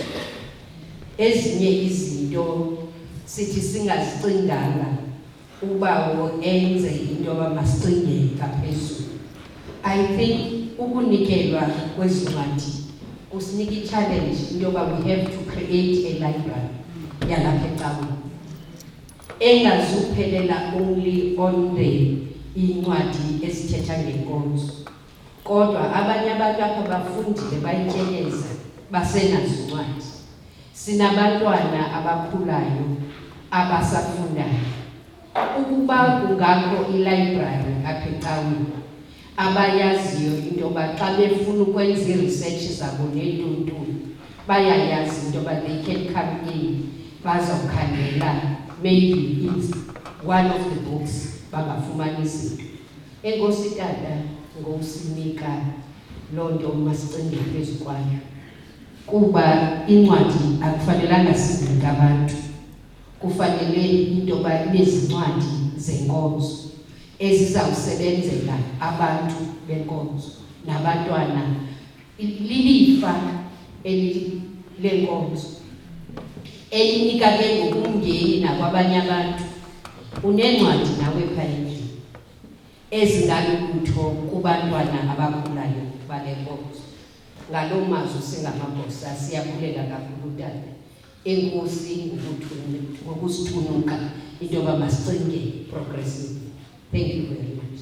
Ezinye izinto sithi singazicinganga uba enze into abamasicinge ngaphezulu. I think ukunikelwa kwezincwadi kusinika i-challenge into yoba we have to create a library yalapha ecaweni engazuphelela only on the incwadi ezithetha ngenkonzo. Kodwa abanye abantu apha bafundile bayityeleza basenazo incwadi. Sinabantwana abakhulayo abasafundayo. Ukuba kungakho ilibrary apha ecaweni abayaziyo into yoba xa befuna ukwenza i-research zabo neetuntunu bayayazi into yoba they can come in bazawukhangela maybe it's one of the books bangafumanisi. Enkosi tata ngokusinika loo nto masicinge phezu kwayo kuba incwadi akufanelanga sizinike abantu. Kufanele into yoba ibe zincwadi zenkonzo ezizawusebenzela abantu benkonzo nabantwana. Lilifa lenkonzo elinika ke ngokumngeni nakwabanye abantu. Unencwadi nawe phayendlini ezingalulutho kubantwana abakhulayo bale nkonzo. Ngaloo mazwi singamagosa siyabulela kakhulu tata. Enkosi ngokusithunuka into yoba masicinge progressive. Thank you very much.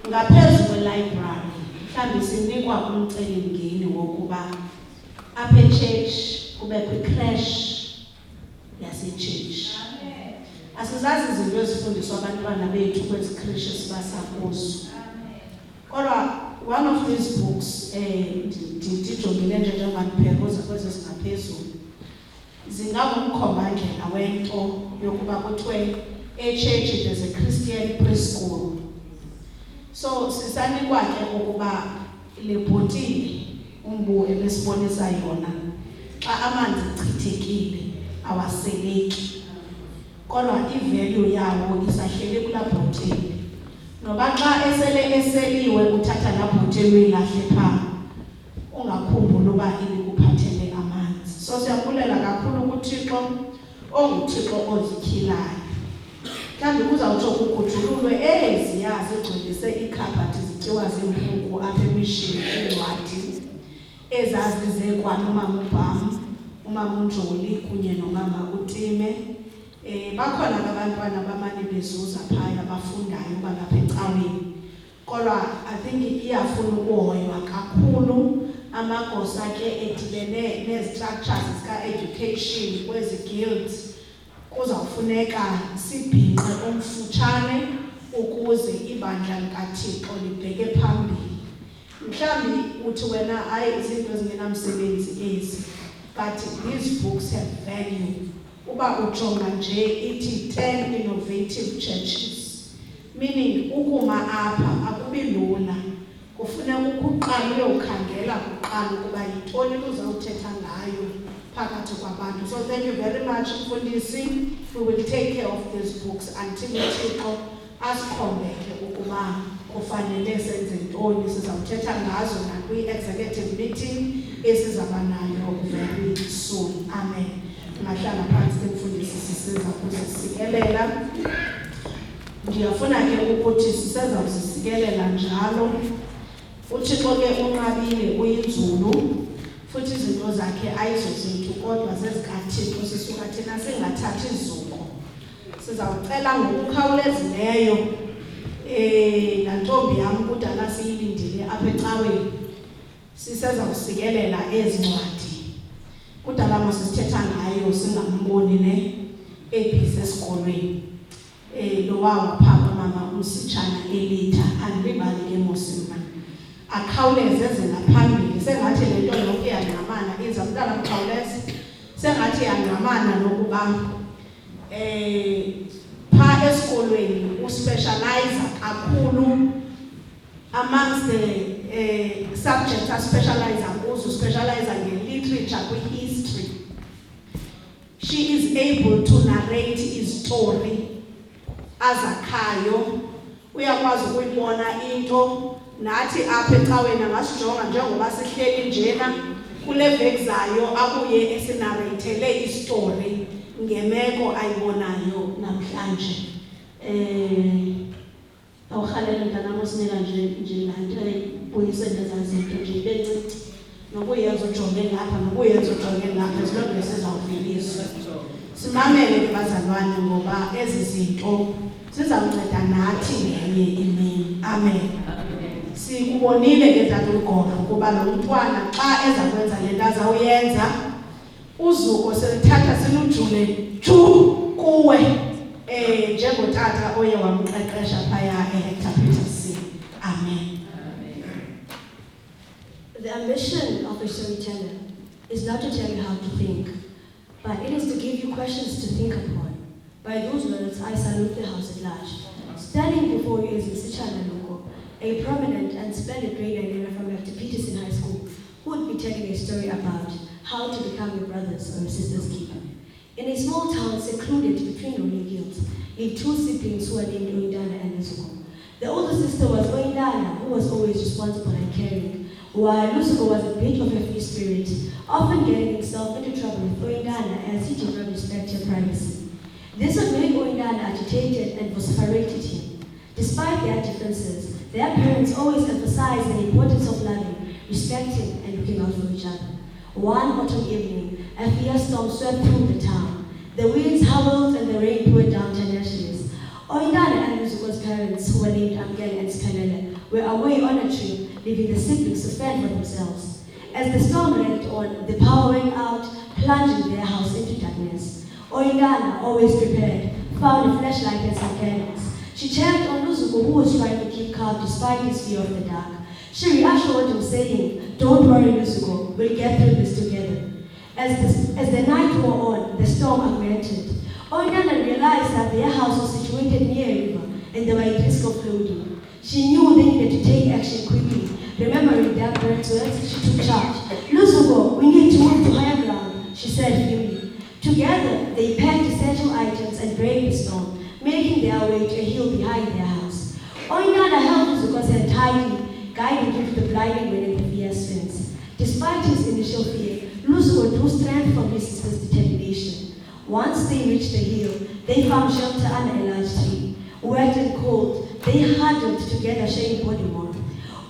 Ngaphezu kwelibrary mhlawumbi sinikwa umcelimngeni wokuba apha echurch kubekho i-crash yasechurch. Asizazi izinto ezifundiswa abantwana bethu kwezi creche sibasa kuzo. Kodwa one of these books ndijongile nje njengandibheka kwezi zingaphezulu zingangumkhombandlela wento yokuba kuthiwe echurch there's a Christian preschool. So sisanikwa ke ukuba le bhotile umbu ebesibonisa yona xa amanzi chithekile awaseleki, kodwa ivalue yawo isahleli kulaa bhotile. Noba xa eseliwe uthatha laa bhotile uyilahle phaa ungakhumbuli uba ibikuphathele amanzi. So siyabulela kakhulu kuThixo onguThixo ozikhilayo. Mhlawumbi kuzawutsho kukhuthululwe eziya zigcwelise ikhabhathi zityiwa ziimpuku apha emishini iincwadi ezazizekwa nomama uBham, umama uNjoli kunye nomama uTime. Bakhona abantwana abamane bezuza phaya abafundayo balapha ecaweni, kodwa I think iyafuna ukuhoywa kakhulu. Amagosa ke edilene nestructures zika-education kwezi guilds kuzawufuneka sibhinqe omfutshane ukuze ibandla likaThixo libheke phambili. Mhlawumbi uthi wena hayi izinto ezingenamsebenzi ezi, but these books have value. Uba ujonga nje ithi 10 innovative churches, meaning ukuma apha akubi lula. Kufuneka ukuqala uyokhangela kuqala ukuba yintoni uzawuthetha ngayo phakathi kwabantu. So thank you very much mfundisi. We will take care of these books until uThixo asikhombeke ukuba kufanele senze ntoni. Sizawuthetha ngazo nakwi-executive meeting esizaba nayo very soon. Amen. Ngahlala phansi kumfundisi sisiza kusisikelela. Ndiyafuna ke ukuthi siseza kusisikelela njalo. uThixo ke unqabile uyinzulu futhi izinto zakhe ayizo zethu kodwa zezikaThixo. Sisuka thina singathathi izuko. Sizawucela ngokukhawulezileyo nantombi yam kudala siyilindile apha ecaweni siseza kusikelela ezincwadi kudala masisithetha ngayo singamboni ne ebhizi esikolweni. Lo wawapha mama umsitshana elitha andibali ke mosimba akhawuleze zingaphambili. Sengathi le nto yonke iyangqamana iza mntana mkhawuleze sengathi iyangqamana nokuba phaa esikolweni uspecialize kakhulu amongst the subjects aspecialize kuzo, specialize nge-literature kwi-history. She is able to narrate istory azakhayo. Uyakwazi ukuyibona into nathi apha ecaweni angasijonga njengoba sihleli njena kule vekzayo abuye esinareyithele istory ngemeko ayibonayo namhlanje. Awuhalele mntanam osinika nje lanto uyisendeza zinto nje bencinci nokuyenza ujonge ngapha nokuyenza ujonge ngapha zilonto esizawufiliswa. Simamele ke bazalwane ngoba ezi zinto sizawunceda nathi ngenye imini. Amen. Sikubonile ke tata uGogo ukuba lo mntwana xa eza kwenza le nto azawuyenza uzuko selithatha silujule ju kuwe njengotata oye wamqeqesha phaya eHector Peterson. Amen. The ambition of a storyteller is not to tell you how to think, but it is to give you questions to think upon. By those words, I salute the house at large. Standing before you is Msichana Lungo, a prominent and splendid grade leader from Hector Peterson High School, who would be telling a story about how to become your brother's or your sister's keeper. In a small town secluded between rolling hills, live two siblings who are named Oindana and Lusuko. The older sister was Oindana, who was always responsible and caring, while Lusuko was a bit of a free spirit, often getting himself into trouble with Oindana as he did not respect her privacy. This would make Oindana agitated and vociferated him. Despite their differences, their parents always emphasized the importance of loving, respecting, and looking out for each other. One autumn evening, a fierce storm swept through the town. The winds howled and the rain poured down tenacious. Oindana and Lusuko's parents, who were named Angel and Spanele, were away on a trip leaving the siblings to fend for themselves. As the storm rained on, the power went out, plunging their house into darkness. Oindana, always prepared, found a flashlight and some candles. She checked on Luzuko, who was trying to keep calm despite his fear of the dark. She reassured him, saying, "Don't worry, Luzuko, we'll get through this together." As the night wore on, the storm augmented. Oindana realized that their house was situated near a river and they were at risk of flooding. She knew they needed to take action quickly. Remembering Dagbert's words, she took charge. "Luzuko, we need to move to higher ground," she said firmly. Together, they packed essential items and braved the storm, making their way to a hill behind their house. Oindana held Luzuko's hand tightly, guiding him to the blinding wind and the fierce winds. Despite his initial fear, Luzuko drew strength from his sister's determination. Once they reached the hill, they found shelter under a large tree. Wet and cold, they huddled together, sharing body warmth.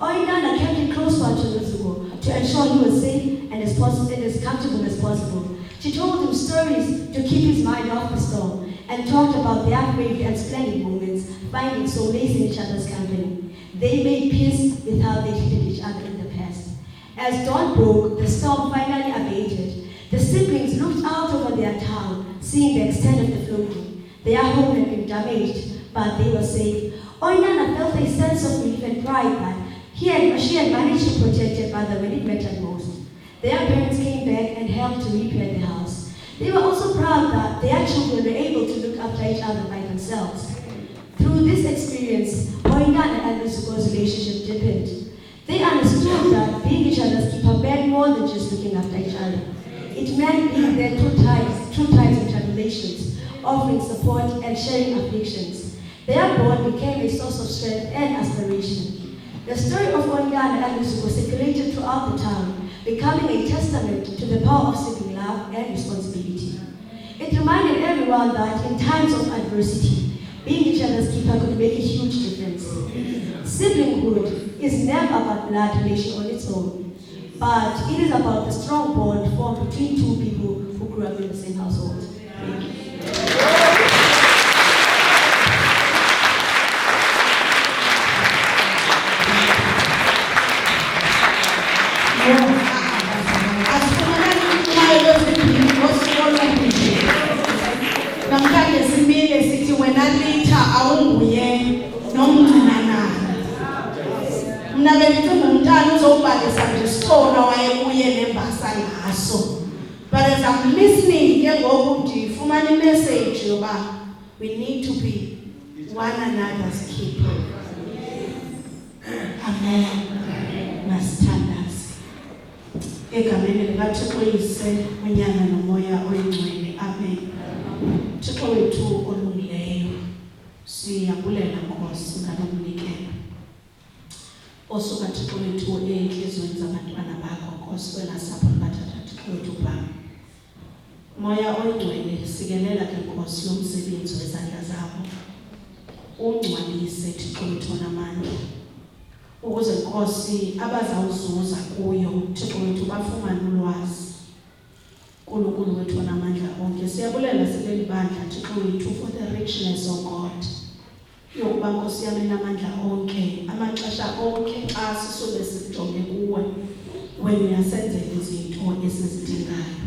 Oindana kept it close to Luzuko to ensure he was safe and as comfortable as possible. She told him stories to keep his mind off the storm and talked about their brave and splendid moments, finding solace in each other's company. They made peace with how they treated each other in the past. As dawn broke, the storm finally abated. The siblings looked out over their town, seeing the extent of the flooding. Their home had been damaged, but they were safe. Oindana felt a sense of relief and pride that she had managed to protect her brother when it mattered most. Their parents came back and helped to repair the house. They were also proud that their children were able to look after each other by themselves. Through this experience, Oindana and Luzuko's relationship deepened. They understood that being each other's keeper meant more than just looking after each other. It meant being their true ties in tribulations, offering support and sharing afflictions. Their bond became a source of strength and aspiration. The story of Oindana and Luzuko circulated throughout the town, becoming a testament to the power of sibling love and responsibility. It reminded everyone that in times of adversity, being each other's keeper could make a huge difference. Siblinghood is never about blood relation on its own, but it is about the strong bond formed between two people who grew up in the same household. Thank you. Namhlanje simile sithi wena litha awunguye nomncinanana. Mna bendicinga umntana uzobalisa nje sona wayekuye nembasa ngaso. But as I'm listening ke ngoku ndifumana imessage yoba we need to be one another's keeper. Amen. Masithandaze. Egameni likaThixo Uyise, uNyana noMoya Oyingcwele. Amen. Thixo wethu olungileyo, siyabulela Nkosi ngalomnikelo osuka Thixo wethu enhliziyweni zabantwana bakho Nkosi kwela sapho libathatha Thixo wethu bami. Moya Oyingcwele, sikelela ke Nkosi lo msebenzi wezandla zabo, ungcwalise Thixo wethu namandla, ukuze Nkosi abazawuzuza kuyo Thixo wethu bafumane ulwazi. Nkulunkulu wethu namandla onke, siyabulela sileli bandla Thixo wethu for the richness of God. Yokuba Nkosi yami namandla onke, amaxesha onke xa sisuke sijonge kuwe, wena uyasenzela izinto esizidingayo.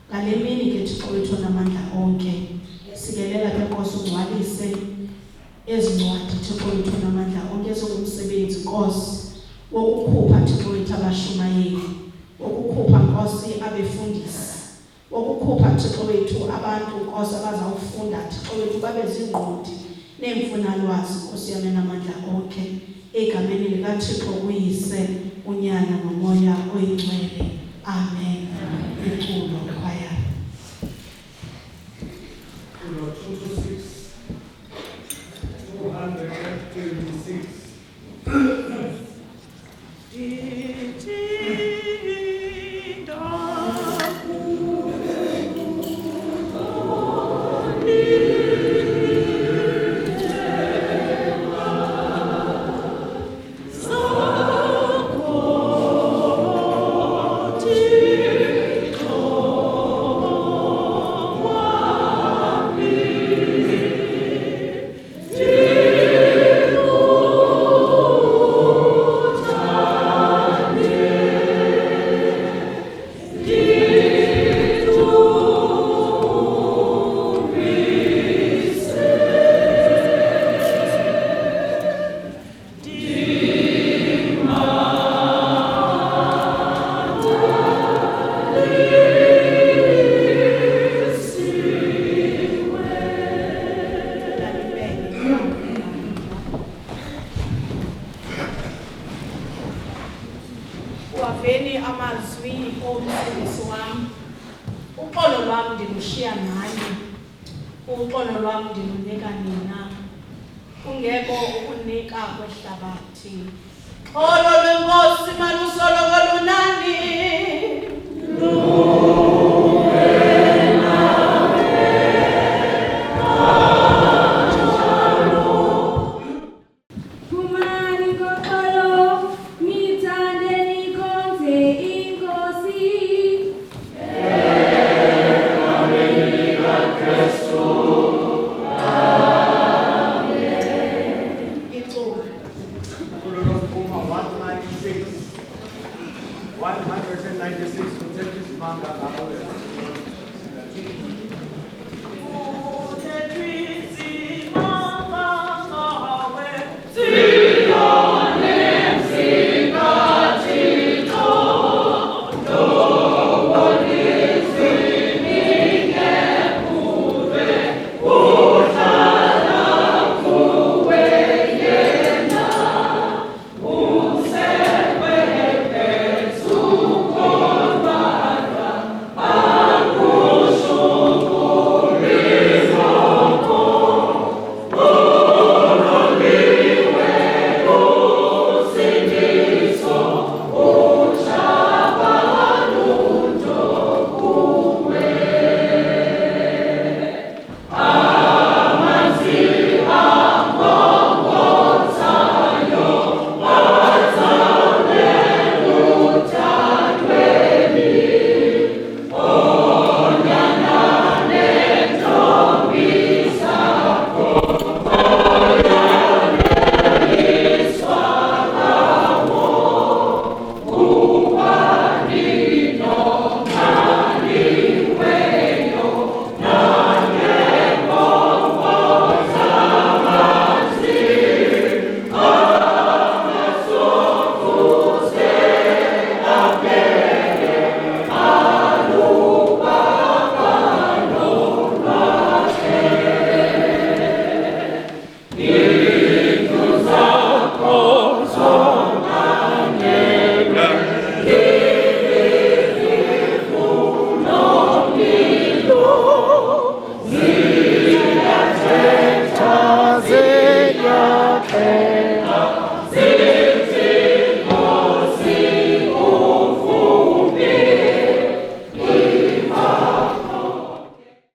Ngale mini ke Thixo wethu namandla onke, sikelela ke Nkosi ungcwalise ezincwadi Thixo wethu namandla onke ezingumsebenzi Nkosi wokukhupha Thixo wethu abashumayeli, wokukhupha Nkosi abefundisi, wokukhupha Thixo wethu abantu Nkosi abazawufunda Thixo wethu babe zingqondi nemfuna lwazi Nkosi yami namandla onke, egameni likaThixo Uyise, uNyana noMoya Oyingcwele. Amen. Iculo choir. 226, 226. Thank you. Zwi omsindisi wam. Uxolo lwam ndilushiya nani. Uxolo lwam ndilunika nina. Kungekho ukunika kwehlabathi. Xolo lwenkosi malusoloko lunani. Kumani kokolo, nithande nikhonze inkosi. Icuba. Kulolokuma 196. 196 kuthethisa imanga ngawe.